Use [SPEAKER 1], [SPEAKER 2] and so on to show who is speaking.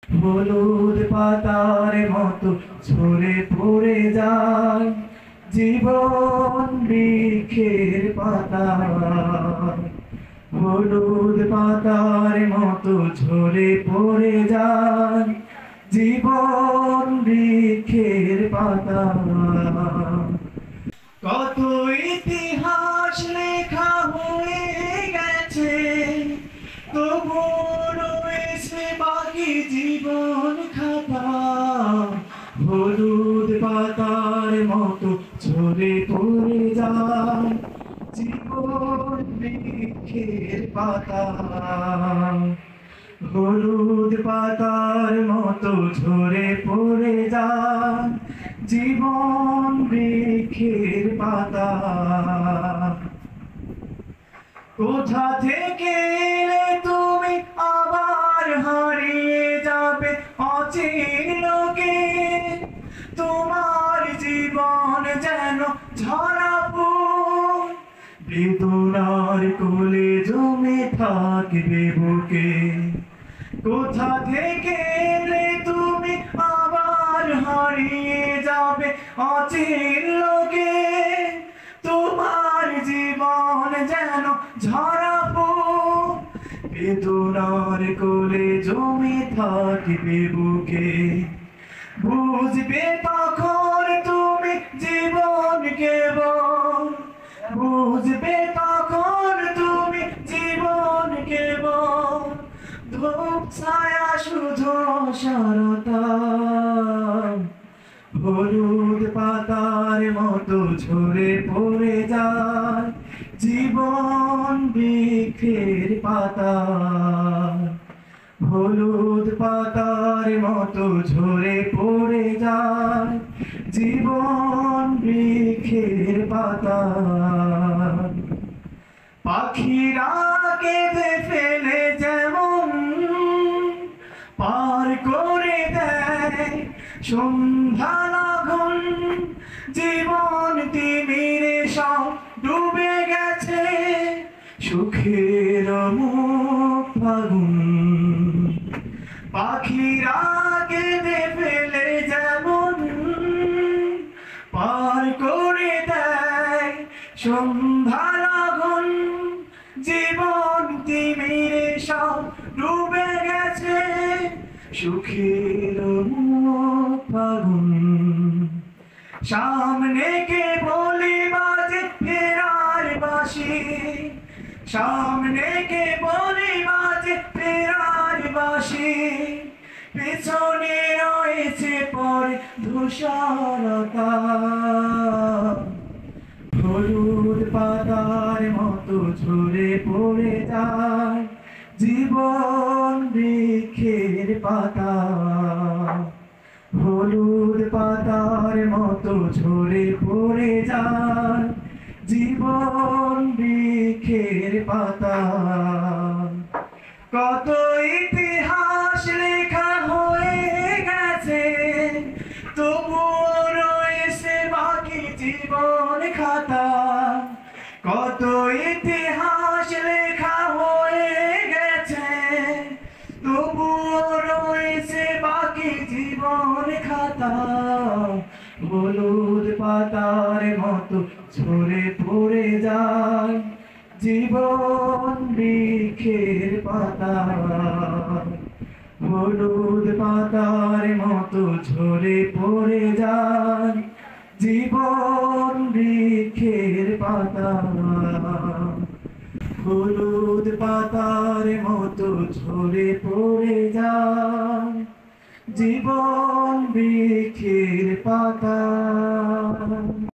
[SPEAKER 1] হলুদ পাতার মতো ঝরে পড়ে যায় জীবন বৃক্ষের পাতা। হলুদ পাতার মতো ঝরে পড়ে যায় জীবন বৃক্ষের পাতা। কত ইতিহাস লেখা হয়ে গেছে, তবু রয়েছে বাকি জীবন খাতা। হলুদ পাতার মতো ঝরে পড়ে যায় জীবন বৃক্ষের পাতা। হলুদ পাতার মতো ঝরে পড়ে যায় জীবন বৃক্ষের পাতা। কোথা থেকে এলে তুমি আবার হারিয়ে যাবে অচিন লোকে। তোমার জীবন যেন ঝরা ফুল, বেদনার কোলে জমে থাকবে বুকে। কোথা থেকে এলে তুমি আবার হারিয়ে যাবে অচিন লোকে। তোমার জীবন যেন ঝরা ফুল, বেদনার কোলে জমে থাকবে বুকে। বুঝবে তখন তুমি জীবন কেবল, বুঝবে তখন তুমি জীবন কেবল ধূপ ছায়া শুধু সারতা। হলুদ পাতার মতো ঝরে পড়ে যায় জীবন বৃক্ষের পাতা। হলুদ পাতার মতো ঝরে পড়ে যায় জীবন বৃক্ষের পাতা। পাখিরা কেঁদে ফেলে যেমন পার করে দেয় সন্ধ্যা লগন, জীবন তিমিরে সব ডুবে গেছে সুখের মুখ ফাগুন। পাখিরা কেঁদে ফেলে যেমন পার করে দেয় সন্ধ্যা লগন, জীবন তিমিরে সব ডুবে গেছে সুখের মুখ ফাগুন। সামনে কে বলি বাজে ফেরার বাঁশি, সামনে কে বলি বাজে ফেরার বাঁশি। পেছনে রয়েছে পরে ধূসরতা। হলুদ পাতার মতো ঝরে পড়ে যায় জীবন বৃক্ষের পাতা। হলুদ পাতার মতো ঝরে পড়ে যায় জীবন বৃক্ষের পাতা। কত ইতিহাস লেখা হয়ে গেছে, তবুও রয়েছে বাকি জীবন খাতা। কত ইতিহাস লেখা হয়ে গেছে, তবুও রয়েছে বাকি জীবন খাতা। হলুদ পাতার মতো ঝরে পড়ে যায় জীবন বৃক্ষের পাতা। হলুদ পাতার মতো ঝরে পড়ে যায় জীবন বৃক্ষের পাতা। হলুদ পাতার মতো ঝরে পড়ে যায় জীবন বৃক্ষের পাতা।